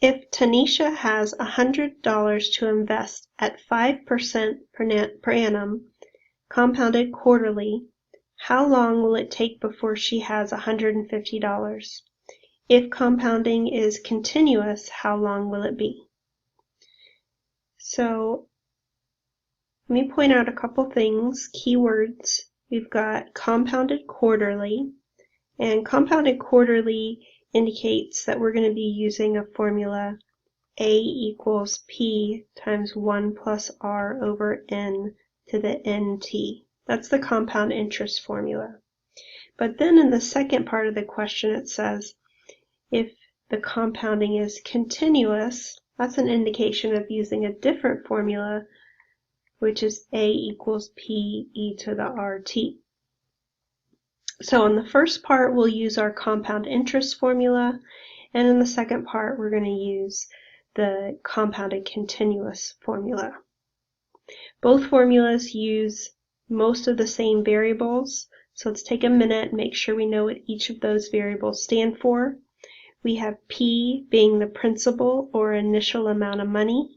If Tanisha has $100 to invest at 5% per annum, compounded quarterly, how long will it take before she has $150? If compounding is continuous, how long will it be? So let me point out a couple things, keywords. We've got compounded quarterly, and compounded quarterly indicates that we're going to be using a formula A equals P times 1 plus R over N to the NT. That's the compound interest formula. But then in the second part of the question it says, if the compounding is continuous, that's an indication of using a different formula, which is A equals P e to the RT. So in the first part, we'll use our compound interest formula, and in the second part, we're going to use the compounded continuous formula. Both formulas use most of the same variables, so let's take a minute and make sure we know what each of those variables stand for. We have P being the principal or initial amount of money.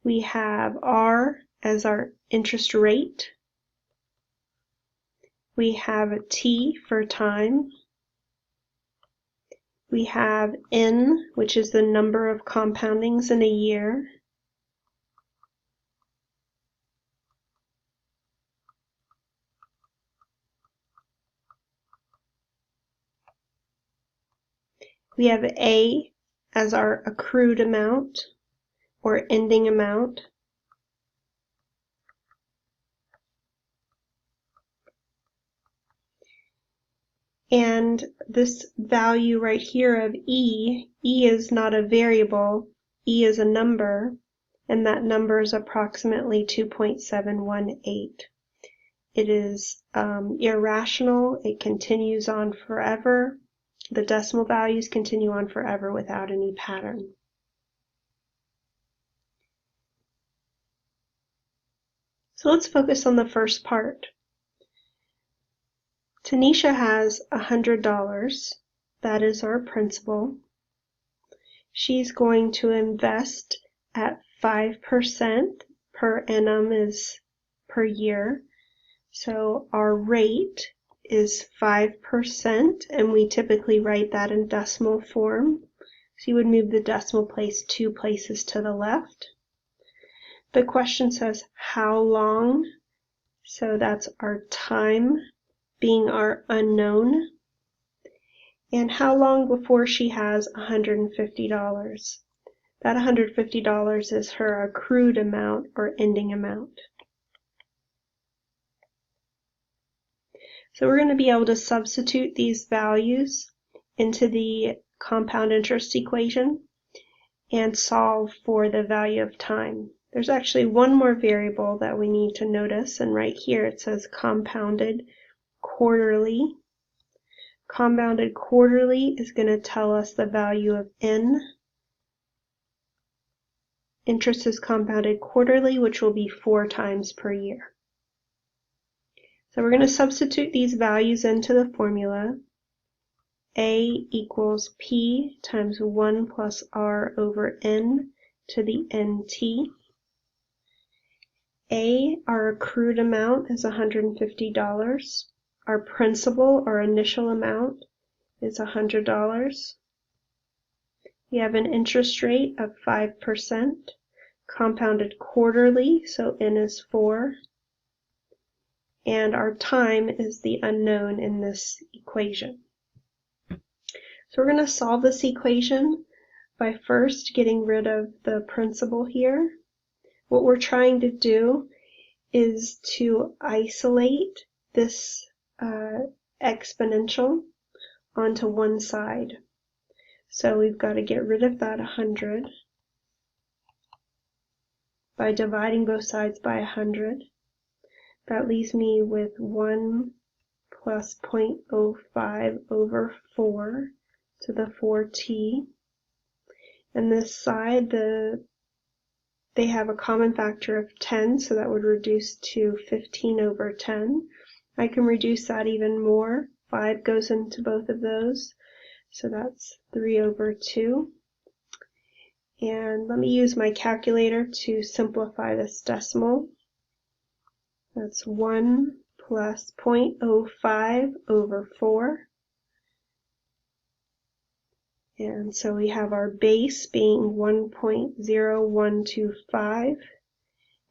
We have R as our interest rate. We have a T for time. We have N, which is the number of compoundings in a year. We have A as our accrued amount or ending amount. And this value right here of E is not a variable, E is a number, and that number is approximately 2.718. It is irrational, it continues on forever. The decimal values continue on forever without any pattern. So let's focus on the first part. Tanisha has $100. That is our principal. She's going to invest at 5% per annum is per year. So our rate is 5%, and we typically write that in decimal form. So you would move the decimal place 2 places to the left. The question says how long, so that's our time being our unknown, and how long before she has $150. That $150 is her accrued amount or ending amount. So we're going to be able to substitute these values into the compound interest equation and solve for the value of time. There's actually one more variable that we need to notice, and right here it says compounded quarterly. Compounded quarterly is going to tell us the value of N. Interest is compounded quarterly, which will be 4 times per year. So we're going to substitute these values into the formula. A equals P times 1 plus R over N to the NT. A, our accrued amount, is $150. Our principal, or initial amount, is $100. We have an interest rate of 5%, compounded quarterly, so N is 4. And our time is the unknown in this equation. So we're going to solve this equation by first getting rid of the principal here. What we're trying to do is to isolate this exponential onto one side. So we've got to get rid of that 100 by dividing both sides by 100. That leaves me with 1 plus 0.05 over 4 to the 4t. And this side, they have a common factor of 10, so that would reduce to 15 over 10. I can reduce that even more 5 goes into both of those, so that's 3 over 2. And let me use my calculator to simplify this decimal. That's 1 plus 0.05 over 4. And so we have our base being 1.0125,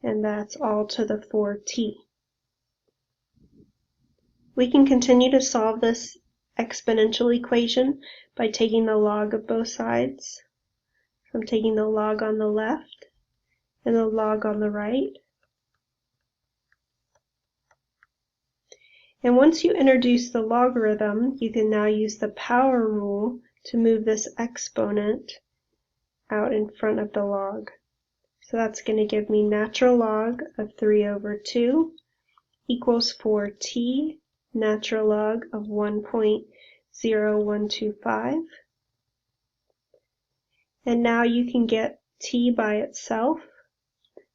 and that's all to the 4t. We can continue to solve this exponential equation by taking the log of both sides. So I'm taking the log on the left and the log on the right. And once you introduce the logarithm, you can now use the power rule to move this exponent out in front of the log. So that's going to give me natural log of 3 over 2 equals 4t natural log of 1.0125. And now you can get t by itself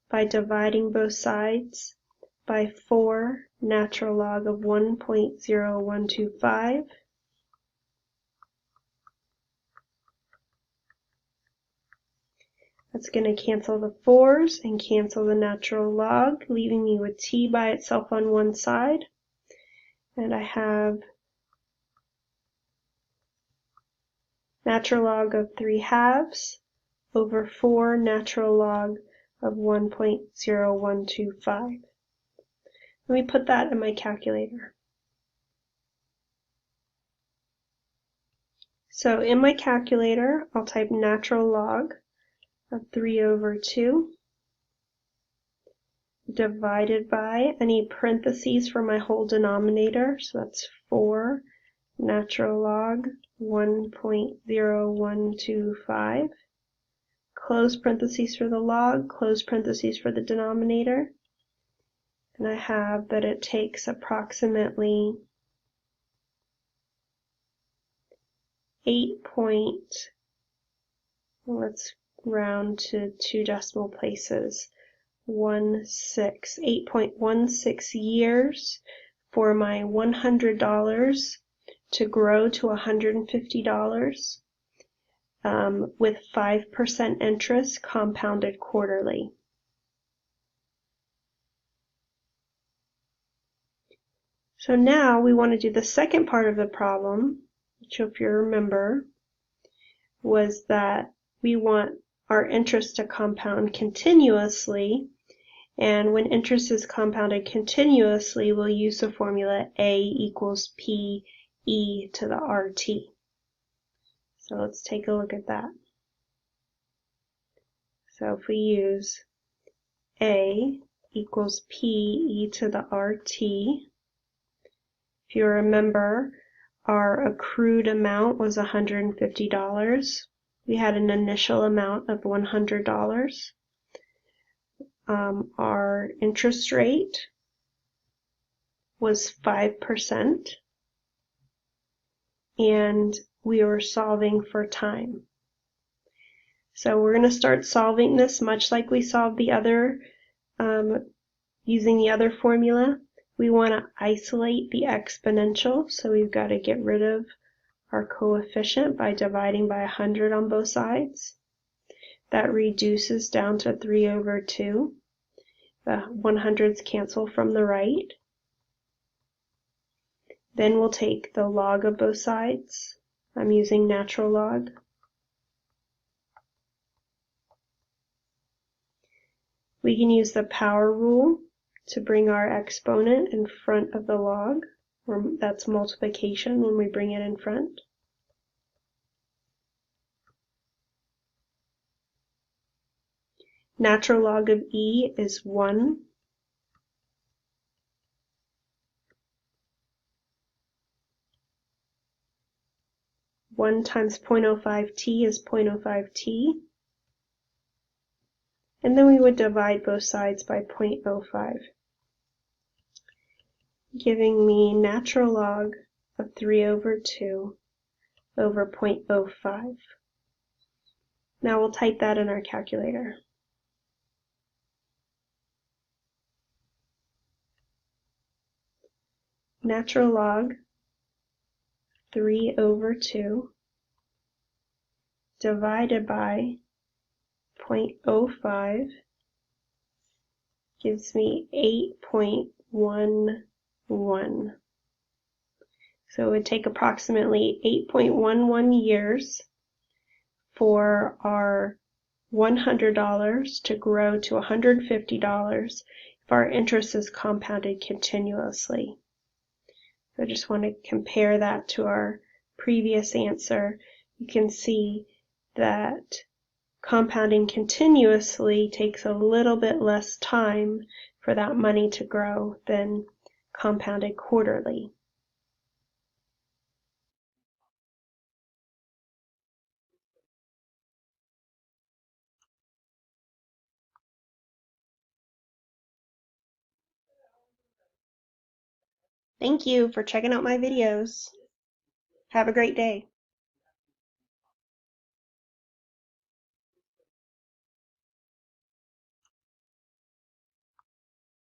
by dividing both sides by 4 natural log of 1.0125. That's going to cancel the 4's and cancel the natural log, leaving me with t by itself on one side. And I have natural log of 3/2 over 4 natural log of 1.0125. Let me put that in my calculator. So in my calculator, I'll type natural log of 3 over 2 divided by, I need parentheses for my whole denominator, so that's 4 natural log 1.0125, close parentheses for the log, close parentheses for the denominator, and I have that it takes approximately let's round to 2 decimal places, 8.16 years for my $100 to grow to $150 with 5% interest compounded quarterly. So now we want to do the second part of the problem, which if you remember was that we want our interest to compound continuously, and when interest is compounded continuously, we'll use the formula A equals P e to the RT. So let's take a look at that. So if we use A equals P e to the RT, if you remember, our accrued amount was $150. We had an initial amount of $100. Our interest rate was 5%, and we were solving for time. So we're going to start solving this much like we solved the other, using the other formula. We want to isolate the exponential, so we've got to get rid of our coefficient by dividing by 100 on both sides. That reduces down to 3 over 2. The 100s cancel from the right. Then we'll take the log of both sides. I'm using natural log. We can use the power rule to bring our exponent in front of the log, or that's multiplication when we bring it in front. Natural log of e is 1. One times 0.05t is 0.05t. And then we would divide both sides by 0.05, giving me natural log of 3 over 2 over 0.05. Now we'll type that in our calculator. Natural log 3/2 divided by 0.05 gives me 8.11. So it would take approximately 8.11 years for our $100 to grow to $150 if our interest is compounded continuously. So I just want to compare that to our previous answer. You can see that compounding continuously takes a little bit less time for that money to grow than compounded quarterly. Thank you for checking out my videos. Have a great day.